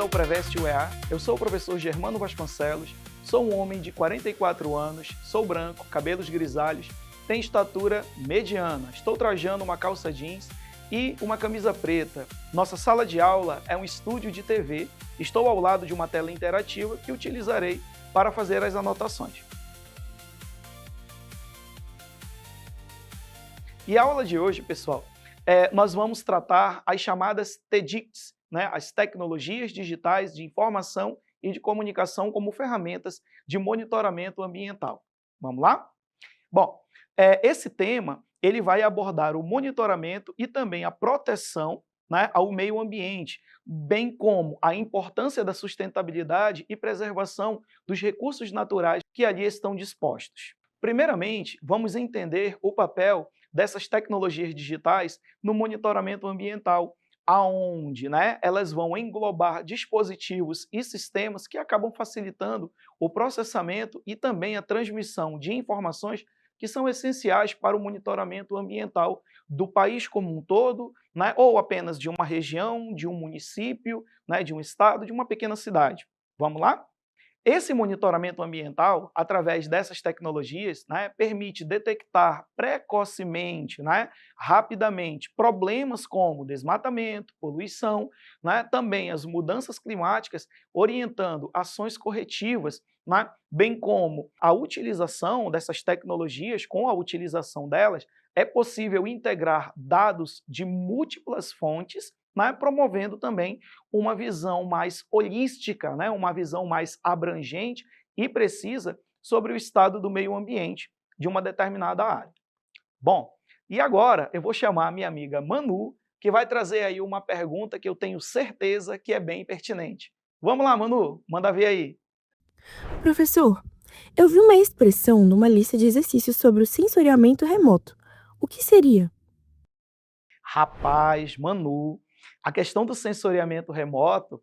ao Preveste UEA. Eu sou o professor Germano Vasconcelos, sou um homem de 44 anos, sou branco, cabelos grisalhos, tenho estatura mediana, estou trajando uma calça jeans e uma camisa preta. Nossa sala de aula é um estúdio de TV, estou ao lado de uma tela interativa que utilizarei para fazer as anotações. E a aula de hoje, pessoal, nós vamos tratar as chamadas TDICs, né, as tecnologias digitais de informação e de comunicação como ferramentas de monitoramento ambiental. Vamos lá? Bom, esse tema ele vai abordar o monitoramento e também a proteção, né, ao meio ambiente, bem como a importância da sustentabilidade e preservação dos recursos naturais que ali estão dispostos. Primeiramente, vamos entender o papel dessas tecnologias digitais no monitoramento ambiental, aonde, né, elas vão englobar dispositivos e sistemas que acabam facilitando o processamento e também a transmissão de informações que são essenciais para o monitoramento ambiental do país como um todo, né, ou apenas de uma região, de um município, né, de um estado, de uma pequena cidade. Vamos lá? Esse monitoramento ambiental, através dessas tecnologias, né, permite detectar precocemente, né, rapidamente, problemas como desmatamento, poluição, né, também as mudanças climáticas, orientando ações corretivas, né, bem como a utilização dessas tecnologias. Com a utilização delas, é possível integrar dados de múltiplas fontes, né, promovendo também uma visão mais holística, né, uma visão mais abrangente e precisa sobre o estado do meio ambiente de uma determinada área. Bom, e agora eu vou chamar a minha amiga Manu, que vai trazer aí uma pergunta que eu tenho certeza que é bem pertinente. Vamos lá, Manu, manda ver aí. Professor, eu vi uma expressão numa lista de exercícios sobre o sensoriamento remoto. O que seria? Rapaz, Manu, a questão do sensoriamento remoto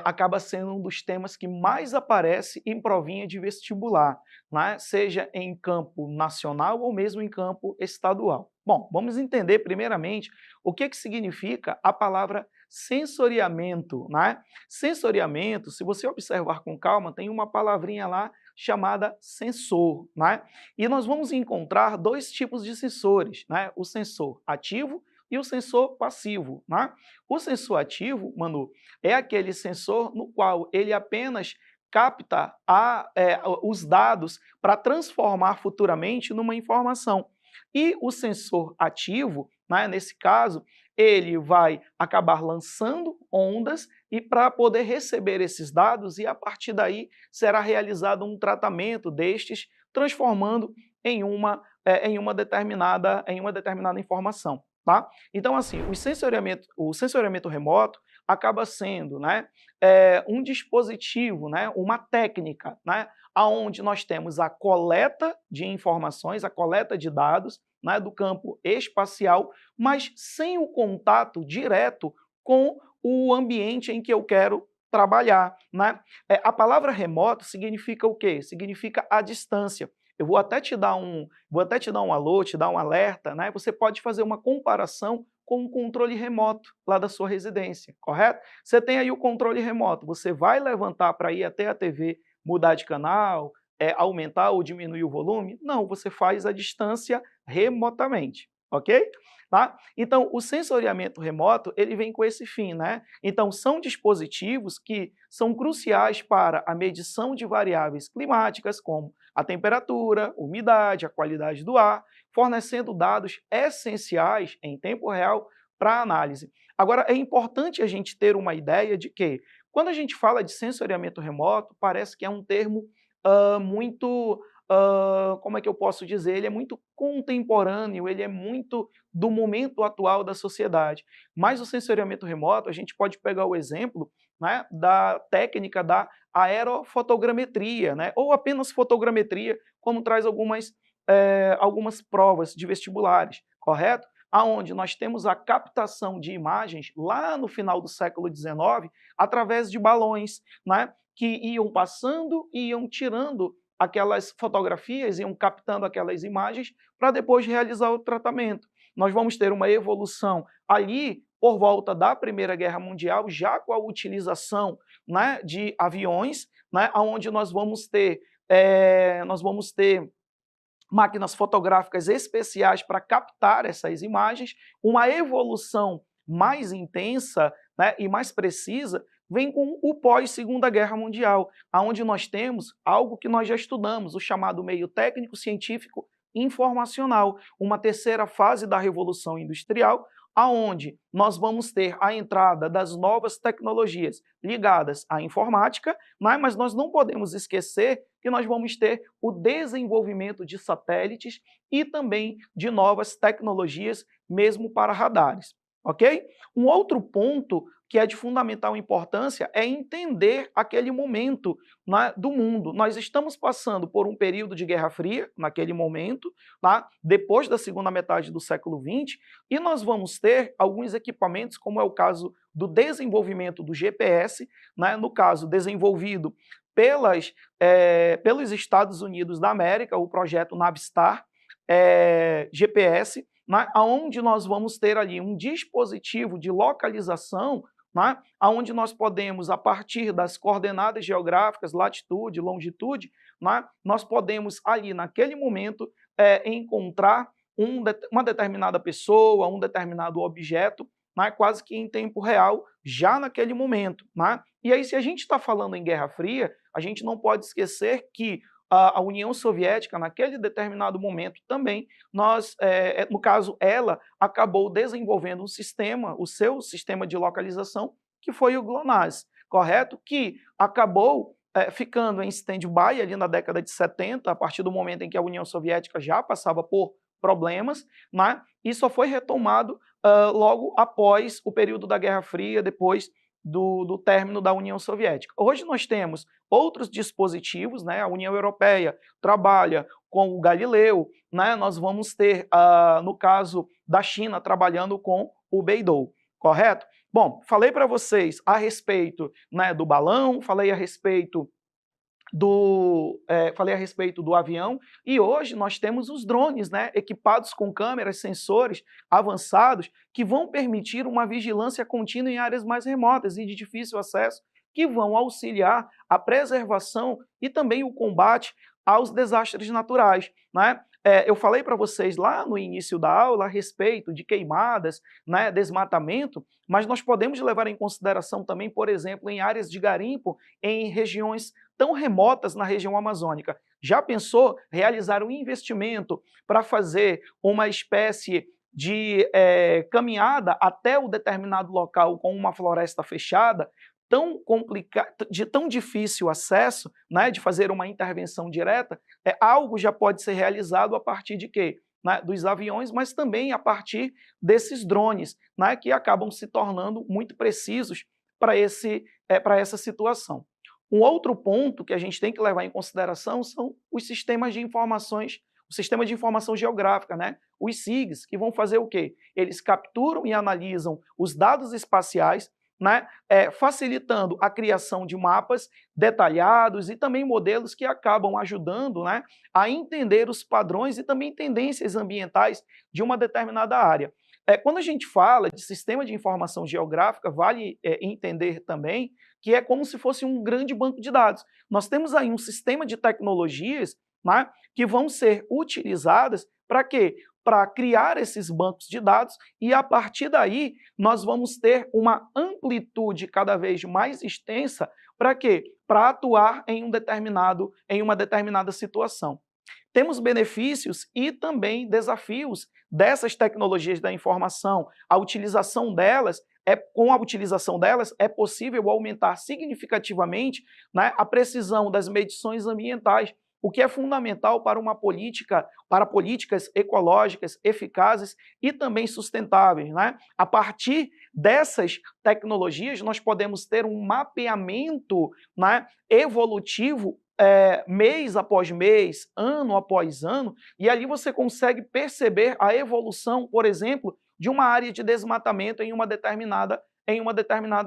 acaba sendo um dos temas que mais aparece em provinha de vestibular, né? Seja em campo nacional ou mesmo em campo estadual. Bom, vamos entender primeiramente o que significa a palavra sensoriamento, né? Sensoriamento, se você observar com calma, tem uma palavrinha lá chamada sensor, né? E nós vamos encontrar dois tipos de sensores, né? O sensor ativo e o sensor passivo, né? O sensor ativo, Manu, é aquele sensor no qual ele apenas capta os dados para transformar futuramente numa informação. E o sensor ativo, né, nesse caso, ele vai acabar lançando ondas e para poder receber esses dados e a partir daí será realizado um tratamento destes, transformando em uma determinada informação. Tá? Então, assim, o sensoriamento remoto acaba sendo, né, um dispositivo, né, uma técnica, né, onde nós temos a coleta de informações, a coleta de dados, né, do campo espacial, mas sem o contato direto com o ambiente em que eu quero trabalhar. Né? A palavra remoto significa o quê? Significa a distância. Eu vou até te dar um alô, te dar um alerta, né? Você pode fazer uma comparação com o controle remoto lá da sua residência, correto? Você tem aí o controle remoto, você vai levantar para ir até a TV, mudar de canal, aumentar ou diminuir o volume? Não, você faz a distância remotamente, ok? Tá? Então, o sensoriamento remoto, ele vem com esse fim, né? Então, são dispositivos que são cruciais para a medição de variáveis climáticas, como a temperatura, umidade, a qualidade do ar, fornecendo dados essenciais em tempo real para análise. Agora, é importante a gente ter uma ideia de que, quando a gente fala de sensoriamento remoto, parece que é um termo muito, como é que eu posso dizer, ele é muito contemporâneo, ele é muito do momento atual da sociedade. Mas o sensoriamento remoto, a gente pode pegar o exemplo, né, da técnica da aerofotogrametria, né, ou apenas fotogrametria, como traz algumas provas de vestibulares, correto? Aonde nós temos a captação de imagens lá no final do século XIX através de balões, né, que iam passando e iam tirando aquelas fotografias, iam captando aquelas imagens para depois realizar o tratamento. Nós vamos ter uma evolução ali por volta da Primeira Guerra Mundial, já com a utilização, né, de aviões, né, onde nós vamos ter máquinas fotográficas especiais para captar essas imagens, uma evolução mais intensa, né, e mais precisa vem com o pós-Segunda Guerra Mundial, onde nós temos algo que nós já estudamos, o chamado meio técnico, científico informacional, uma terceira fase da Revolução Industrial, aonde nós vamos ter a entrada das novas tecnologias ligadas à informática, mas nós não podemos esquecer que nós vamos ter o desenvolvimento de satélites e também de novas tecnologias, mesmo para radares. Ok? Um outro ponto que é de fundamental importância é entender aquele momento, né, do mundo. Nós estamos passando por um período de Guerra Fria, naquele momento, tá? Depois da segunda metade do século XX, e nós vamos ter alguns equipamentos, como é o caso do desenvolvimento do GPS, né, no caso desenvolvido pelos Estados Unidos da América, o projeto Navstar, GPS, né, onde nós vamos ter ali um dispositivo de localização, né, onde nós podemos, a partir das coordenadas geográficas, latitude, longitude, né, nós podemos ali naquele momento encontrar uma determinada pessoa, um determinado objeto, né, quase que em tempo real, já naquele momento. Né? E aí, se a gente está falando em Guerra Fria, a gente não pode esquecer que a União Soviética, naquele determinado momento também, no caso, ela acabou desenvolvendo um sistema, o seu sistema de localização, que foi o GLONASS, correto? Que acabou ficando em stand-by ali na década de 70, a partir do momento em que a União Soviética já passava por problemas, né? E só foi retomado logo após o período da Guerra Fria, depois do término da União Soviética. Hoje nós temos outros dispositivos, né? A União Europeia trabalha com o Galileu, né? Nós vamos ter, no caso da China, trabalhando com o Beidou, correto? Bom, falei para vocês a respeito, né, do balão, falei a respeito do avião, e hoje nós temos os drones, né, equipados com câmeras, sensores avançados que vão permitir uma vigilância contínua em áreas mais remotas e de difícil acesso, que vão auxiliar a preservação e também o combate aos desastres naturais. Né? Eu falei para vocês lá no início da aula a respeito de queimadas, né, desmatamento, mas nós podemos levar em consideração também, por exemplo, em áreas de garimpo, em regiões tão remotas na região amazônica. Já pensou realizar um investimento para fazer uma espécie de caminhada até o determinado local com uma floresta fechada, tão complicado, de tão difícil acesso, né, de fazer uma intervenção direta, algo já pode ser realizado a partir de quê? Né, dos aviões, mas também a partir desses drones, né, que acabam se tornando muito precisos para essa situação. Um outro ponto que a gente tem que levar em consideração são os sistemas de informações, o sistema de informação geográfica, né? Os SIGs, que vão fazer o quê? Eles capturam e analisam os dados espaciais, né? Facilitando a criação de mapas detalhados e também modelos que acabam ajudando, né, a entender os padrões e também tendências ambientais de uma determinada área. Quando a gente fala de sistema de informação geográfica, vale entender também que é como se fosse um grande banco de dados. Nós temos aí um sistema de tecnologias, né, que vão ser utilizadas para quê? Para criar esses bancos de dados e, a partir daí, nós vamos ter uma amplitude cada vez mais extensa para quê? Para atuar em uma determinada situação. Temos benefícios e também desafios dessas tecnologias da informação. Com a utilização delas, é possível aumentar significativamente, né, a precisão das medições ambientais, o que é fundamental para políticas ecológicas eficazes e também sustentáveis. Né? A partir dessas tecnologias, nós podemos ter um mapeamento, né, evolutivo mês após mês, ano após ano, e ali você consegue perceber a evolução, por exemplo, de uma área de desmatamento em uma determinada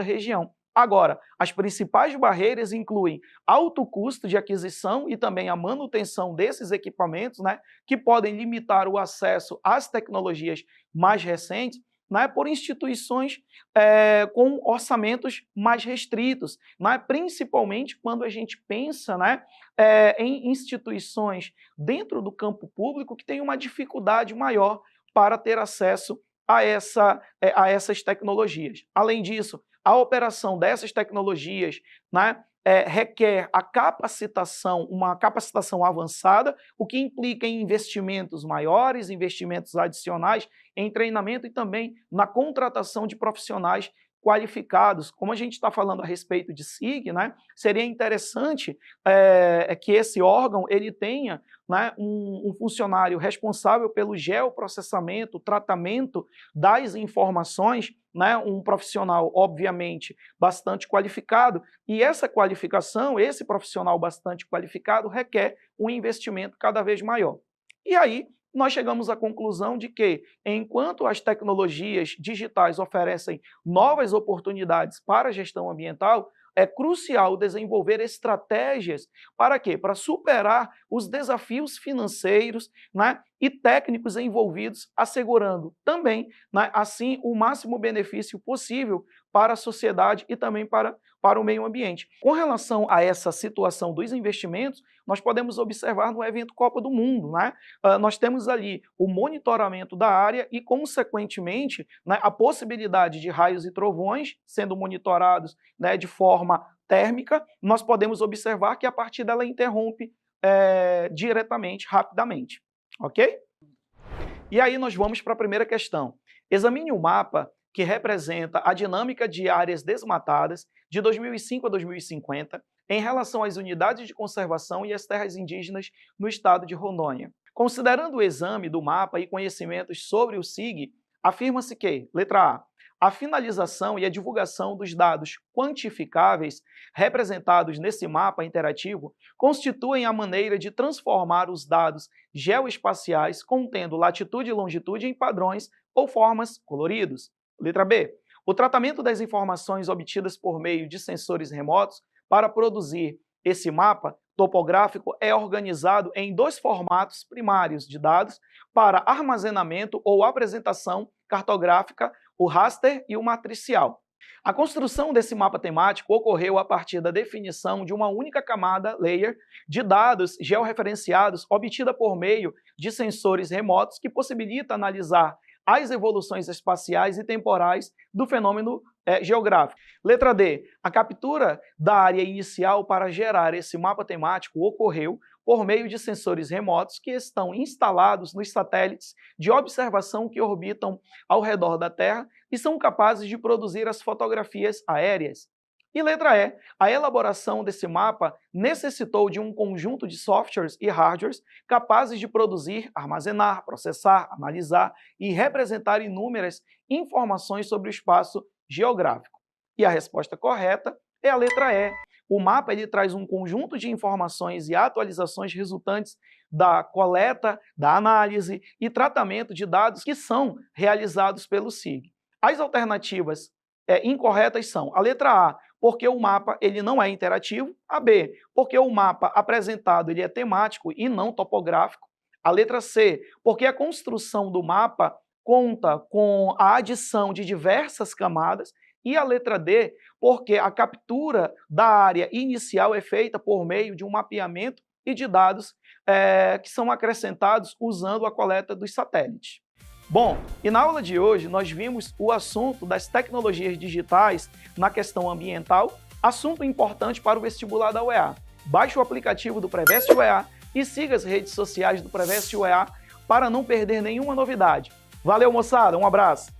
região. Agora, as principais barreiras incluem alto custo de aquisição e também a manutenção desses equipamentos, né, que podem limitar o acesso às tecnologias mais recentes, né, por instituições com orçamentos mais restritos, né, principalmente quando a gente pensa, né, em instituições dentro do campo público que têm uma dificuldade maior para ter acesso a essas tecnologias. Além disso, a operação dessas tecnologias, né, requer uma capacitação avançada, o que implica em investimentos maiores, investimentos adicionais em treinamento e também na contratação de profissionais qualificados. Como a gente está falando a respeito de SIG, né, seria interessante que esse órgão ele tenha, né, um funcionário responsável pelo geoprocessamento, tratamento das informações, né, um profissional, obviamente, bastante qualificado, e essa qualificação, esse profissional bastante qualificado, requer um investimento cada vez maior. E aí, nós chegamos à conclusão de que, enquanto as tecnologias digitais oferecem novas oportunidades para a gestão ambiental, é crucial desenvolver estratégias para quê? Para superar os desafios financeiros, né, e técnicos envolvidos, assegurando também, né, assim, o máximo benefício possível para a sociedade e também para o meio ambiente. Com relação a essa situação dos investimentos, nós podemos observar no evento Copa do Mundo, né? Nós temos ali o monitoramento da área e, consequentemente, né, a possibilidade de raios e trovões sendo monitorados, né, de forma térmica, nós podemos observar que a partida ela interrompe diretamente, rapidamente. Ok? E aí nós vamos para a primeira questão. Examine o mapa que representa a dinâmica de áreas desmatadas de 2005 a 2050 em relação às unidades de conservação e às terras indígenas no estado de Rondônia. Considerando o exame do mapa e conhecimentos sobre o SIG, afirma-se que, letra A finalização e a divulgação dos dados quantificáveis representados nesse mapa interativo constituem a maneira de transformar os dados geoespaciais contendo latitude e longitude em padrões ou formas coloridos. Letra B. O tratamento das informações obtidas por meio de sensores remotos para produzir esse mapa topográfico é organizado em dois formatos primários de dados para armazenamento ou apresentação cartográfica, o raster e o matricial. A construção desse mapa temático ocorreu a partir da definição de uma única camada layer de dados georreferenciados obtida por meio de sensores remotos que possibilita analisar as evoluções espaciais e temporais do fenômeno geográfico. Letra D. A captura da área inicial para gerar esse mapa temático ocorreu por meio de sensores remotos que estão instalados nos satélites de observação que orbitam ao redor da Terra e são capazes de produzir as fotografias aéreas. E letra E, a elaboração desse mapa necessitou de um conjunto de softwares e hardwares capazes de produzir, armazenar, processar, analisar e representar inúmeras informações sobre o espaço geográfico. E a resposta correta é a letra E. O mapa ele traz um conjunto de informações e atualizações resultantes da coleta, da análise e tratamento de dados que são realizados pelo SIG. As alternativas incorretas são a letra A, porque o mapa ele não é interativo, a B, porque o mapa apresentado ele é temático e não topográfico, a letra C, porque a construção do mapa conta com a adição de diversas camadas, e a letra D, porque a captura da área inicial é feita por meio de um mapeamento e de dados que são acrescentados usando a coleta dos satélites. Bom, e na aula de hoje nós vimos o assunto das tecnologias digitais na questão ambiental, assunto importante para o vestibular da UEA. Baixe o aplicativo do Preveste UEA e siga as redes sociais do Preveste UEA para não perder nenhuma novidade. Valeu, moçada, um abraço!